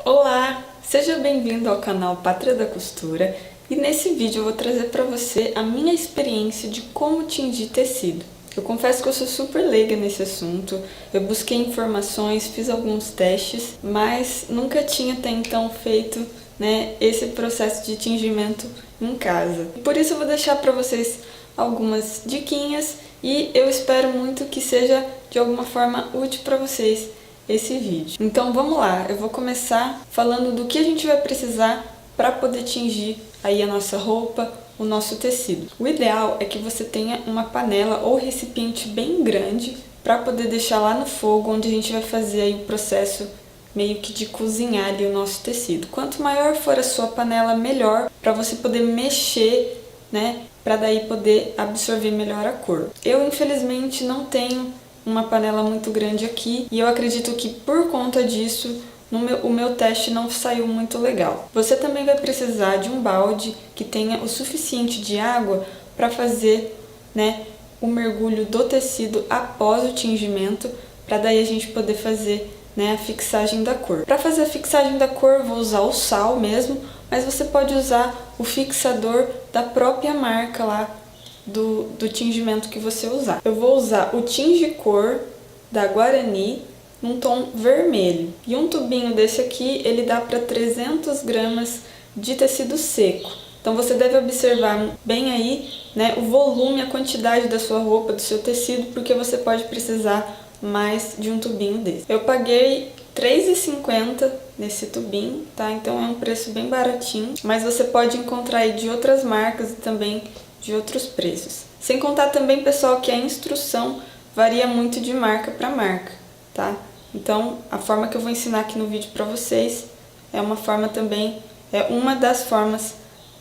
Olá, seja bem-vindo ao canal Pátria da Costura e nesse vídeo eu vou trazer para você a minha experiência de como tingir tecido. Eu confesso que eu sou super leiga nesse assunto, eu busquei informações, fiz alguns testes, mas nunca tinha até então feito esse processo de tingimento em casa. Por isso eu vou deixar para vocês algumas diquinhas e eu espero muito que seja de alguma forma útil para vocês esse vídeo. Então vamos lá, eu vou começar falando do que a gente vai precisar para poder tingir aí a nossa roupa, o nosso tecido. O ideal é que você tenha uma panela ou recipiente bem grande para poder deixar lá no fogo, onde a gente vai fazer aí o processo meio que de cozinhar ali o nosso tecido. Quanto maior for a sua panela, melhor para você poder mexer, para daí poder absorver melhor a cor. Eu infelizmente não tenho uma panela muito grande aqui e eu acredito que por conta disso o meu teste não saiu muito legal. Você também vai precisar de um balde que tenha o suficiente de água para fazer o mergulho do tecido após o tingimento, para daí a gente poder fazer a fixagem da cor. Para fazer a fixagem da cor eu vou usar o sal mesmo, mas você pode usar o fixador da própria marca lá do tingimento que você usar. Eu vou usar o Tinge-Cor da Guarani num tom vermelho. E um tubinho desse aqui, ele dá para 300 gramas de tecido seco. Então você deve observar bem aí o volume, a quantidade da sua roupa, do seu tecido, porque você pode precisar mais de um tubinho desse. Eu paguei R$3,50 nesse tubinho, tá? Então é um preço bem baratinho, mas você pode encontrar aí de outras marcas e também de outros preços. Sem contar também, pessoal, que a instrução varia muito de marca para marca, tá? Então, a forma que eu vou ensinar aqui no vídeo para vocês é uma das formas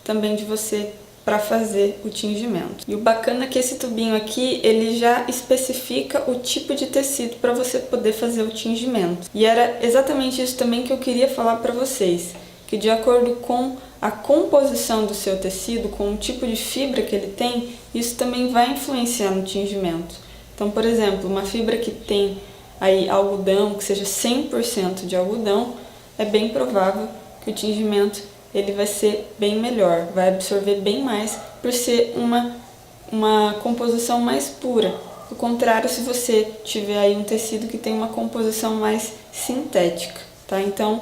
também de você para fazer o tingimento. E o bacana é que esse tubinho aqui, ele já especifica o tipo de tecido para você poder fazer o tingimento. E era exatamente isso também que eu queria falar para vocês, que de acordo com a composição do seu tecido, com o tipo de fibra que ele tem, isso também vai influenciar no tingimento. Então, por exemplo, uma fibra que tem aí algodão, que seja 100% de algodão, é bem provável que o tingimento ele vai ser bem melhor, vai absorver bem mais por ser uma composição mais pura. Do contrário, se você tiver aí um tecido que tem uma composição mais sintética, tá? Então,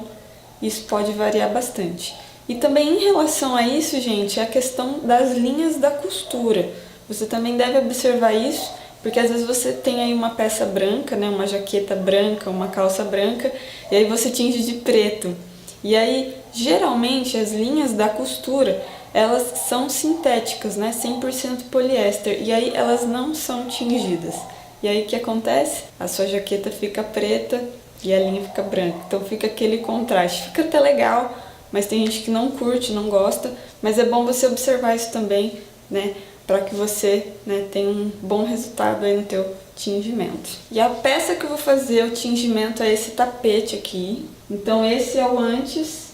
isso pode variar bastante. E também em relação a isso, gente, é a questão das linhas da costura. Você também deve observar isso, porque às vezes você tem aí uma peça branca, uma jaqueta branca, uma calça branca, e aí você tinge de preto. E aí, geralmente, as linhas da costura, elas são sintéticas, 100% poliéster, e aí elas não são tingidas. E aí o que acontece? A sua jaqueta fica preta e a linha fica branca. Então fica aquele contraste. Fica até legal, mas tem gente que não curte, não gosta, mas é bom você observar isso também, para que você tenha um bom resultado aí no teu tingimento. E a peça que eu vou fazer o tingimento é esse tapete aqui. Então esse é o antes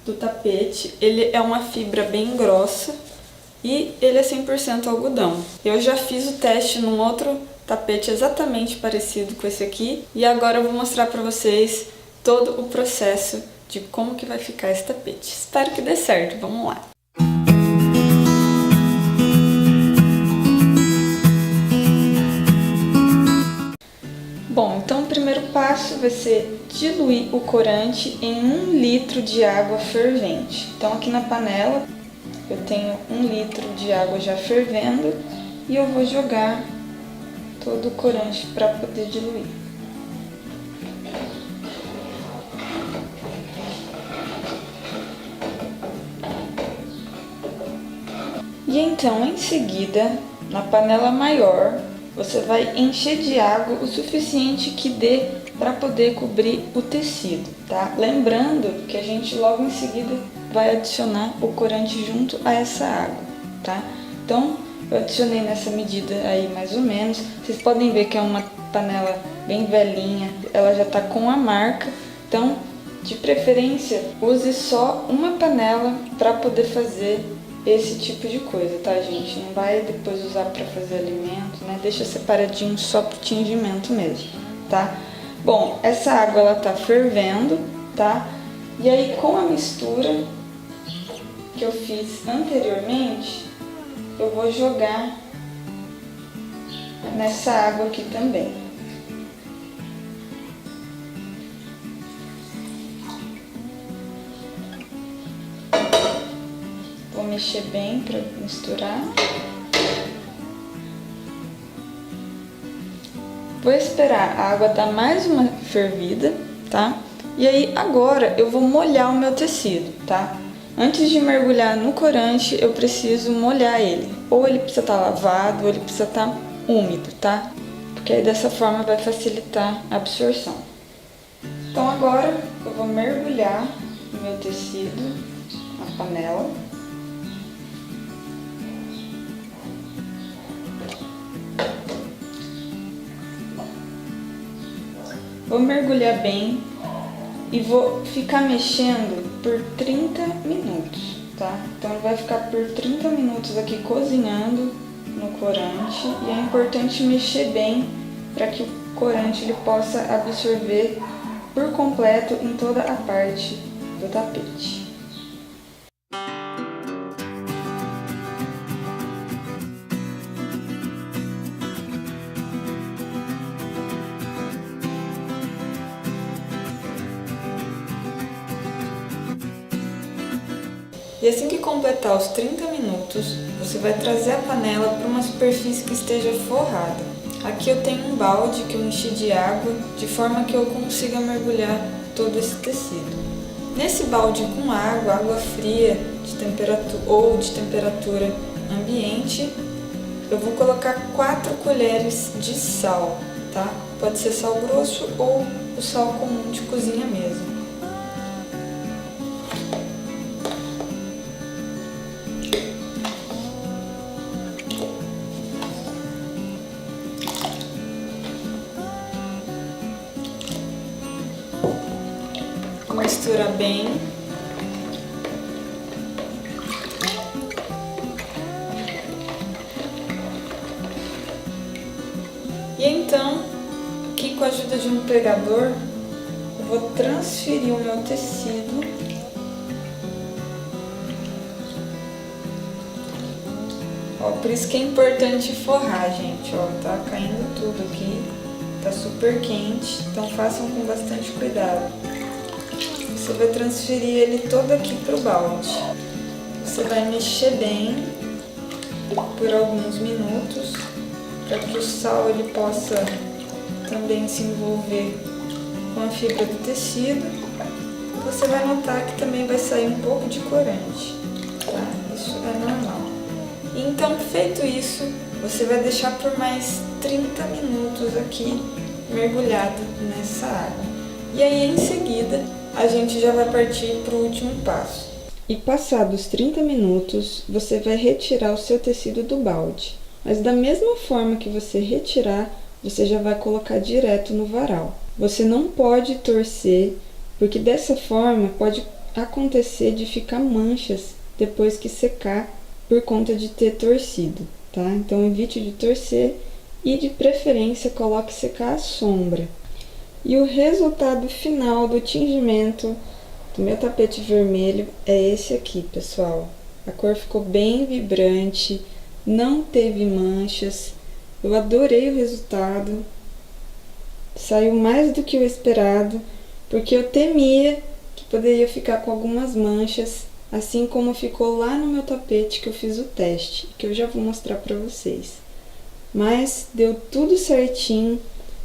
do tapete, ele é uma fibra bem grossa e ele é 100% algodão. Eu já fiz o teste num outro tapete exatamente parecido com esse aqui e agora eu vou mostrar para vocês todo o processo de como que vai ficar esse tapete. Espero que dê certo, vamos lá! Bom, então o primeiro passo vai ser diluir o corante em 1 litro de água fervente. Então aqui na panela eu tenho 1 litro de água já fervendo e eu vou jogar todo o corante para poder diluir. E então, em seguida, na panela maior, você vai encher de água o suficiente que dê para poder cobrir o tecido, tá? Lembrando que a gente logo em seguida vai adicionar o corante junto a essa água, tá? Então, eu adicionei nessa medida aí mais ou menos. Vocês podem ver que é uma panela bem velhinha, ela já tá com a marca, então, de preferência, use só uma panela para poder fazer esse tipo de coisa, tá, gente? Não vai depois usar para fazer alimento, Deixa separadinho só pro tingimento mesmo, tá? Bom, essa água ela tá fervendo, tá? E aí, com a mistura que eu fiz anteriormente, eu vou jogar nessa água aqui também. Vou mexer bem para misturar. Vou esperar a água dar mais uma fervida, tá? E aí agora eu vou molhar o meu tecido, tá? Antes de mergulhar no corante, eu preciso molhar ele. Ou ele precisa estar lavado, ou ele precisa estar úmido, tá? Porque aí dessa forma vai facilitar a absorção. Então agora eu vou mergulhar o meu tecido na panela. Vou mergulhar bem e vou ficar mexendo por 30 minutos, tá? Então ele vai ficar por 30 minutos aqui cozinhando no corante e é importante mexer bem para que o corante ele possa absorver por completo em toda a parte do tapete. E assim que completar os 30 minutos, você vai trazer a panela para uma superfície que esteja forrada. Aqui eu tenho um balde que eu enchi de água, de forma que eu consiga mergulhar todo esse tecido. Nesse balde com água, água fria de temperatura ambiente, eu vou colocar 4 colheres de sal, tá? Pode ser sal grosso ou o sal comum de cozinha mesmo. Mistura bem. E então, aqui com a ajuda de um pregador, eu vou transferir o meu tecido ó, por isso que é importante forrar, gente, ó, tá caindo tudo aqui, tá super quente, então façam com bastante cuidado. Você vai transferir ele todo aqui pro balde. Você vai mexer bem por alguns minutos, para que o sal ele possa também se envolver com a fibra do tecido. Você vai notar que também vai sair um pouco de corante, tá? Isso é normal. Então, feito isso, você vai deixar por mais 30 minutos aqui mergulhado nessa água. E aí, em seguida, a gente já vai partir para o último passo. E passados 30 minutos, você vai retirar o seu tecido do balde. Mas da mesma forma que você retirar, você já vai colocar direto no varal. Você não pode torcer, porque dessa forma pode acontecer de ficar manchas depois que secar por conta de ter torcido, tá? Então evite de torcer e de preferência coloque secar à sombra. E o resultado final do tingimento do meu tapete vermelho é esse aqui, pessoal. A cor ficou bem vibrante, não teve manchas. Eu adorei o resultado. Saiu mais do que o esperado, porque eu temia que poderia ficar com algumas manchas, assim como ficou lá no meu tapete que eu fiz o teste, que eu já vou mostrar para vocês. Mas deu tudo certinho.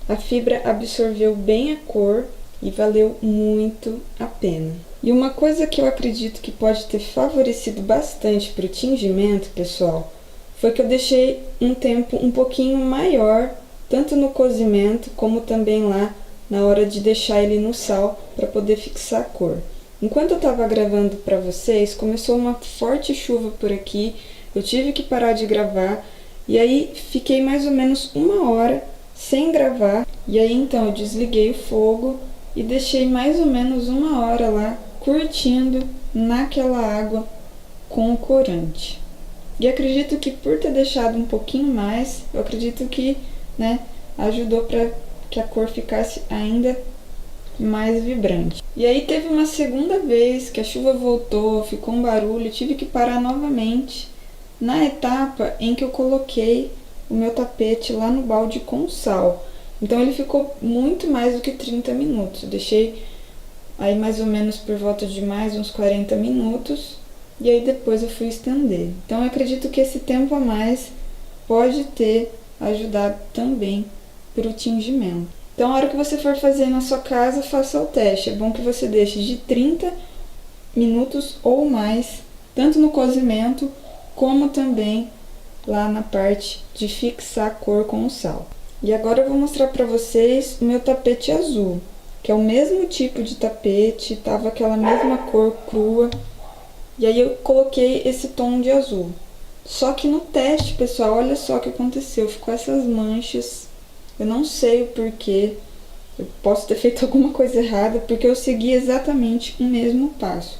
A fibra absorveu bem a cor e valeu muito a pena. E uma coisa que eu acredito que pode ter favorecido bastante para o tingimento, pessoal, foi que eu deixei um tempo um pouquinho maior, tanto no cozimento como também lá na hora de deixar ele no sal para poder fixar a cor. Enquanto eu estava gravando para vocês, começou uma forte chuva por aqui, eu tive que parar de gravar e aí fiquei mais ou menos 1 hora sem gravar, e aí então eu desliguei o fogo e deixei mais ou menos 1 hora lá curtindo naquela água com o corante. E acredito que por ter deixado um pouquinho mais, eu acredito que, né, ajudou para que a cor ficasse ainda mais vibrante. E aí teve uma segunda vez que a chuva voltou, ficou um barulho, tive que parar novamente na etapa em que eu coloquei o meu tapete lá no balde com sal. Então ele ficou muito mais do que 30 minutos. Eu deixei aí mais ou menos por volta de mais uns 40 minutos e aí depois eu fui estender. Então eu acredito que esse tempo a mais pode ter ajudado também para o tingimento. Então, a hora que você for fazer na sua casa, faça o teste. É bom que você deixe de 30 minutos ou mais, tanto no cozimento, como também lá na parte de fixar a cor com o sal. E agora eu vou mostrar para vocês o meu tapete azul, que é o mesmo tipo de tapete, tava aquela mesma cor crua. E aí eu coloquei esse tom de azul. Só que no teste, pessoal, olha só o que aconteceu. Ficou essas manchas. Eu não sei o porquê, eu posso ter feito alguma coisa errada, porque eu segui exatamente o mesmo passo.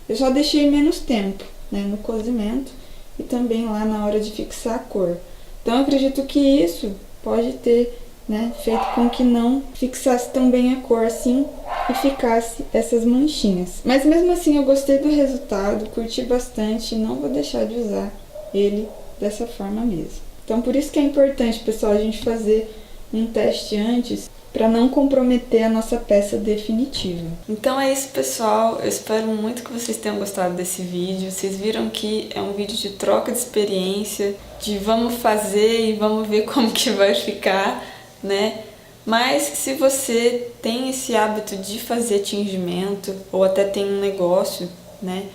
Eu só deixei menos tempo, né, no cozimento e também lá na hora de fixar a cor. Então eu acredito que isso pode ter, né, feito com que não fixasse tão bem a cor assim e ficasse essas manchinhas. Mas mesmo assim eu gostei do resultado, curti bastante e não vou deixar de usar ele dessa forma mesmo. Então por isso que é importante, pessoal, a gente fazer um teste antes para não comprometer a nossa peça definitiva. Então é isso, pessoal. Eu espero muito que vocês tenham gostado desse vídeo. Vocês viram que é um vídeo de troca de experiência, de vamos fazer e vamos ver como que vai ficar, né? Mas se você tem esse hábito de fazer tingimento ou até tem um negócio, né,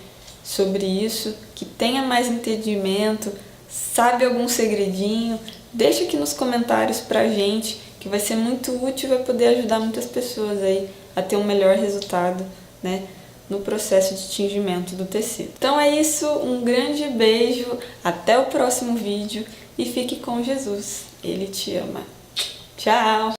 sobre isso, que tenha mais entendimento, sabe algum segredinho, deixa aqui nos comentários pra gente, que vai ser muito útil e vai poder ajudar muitas pessoas aí a ter um melhor resultado, né, no processo de tingimento do tecido. Então é isso, um grande beijo, até o próximo vídeo e fique com Jesus, Ele te ama. Tchau!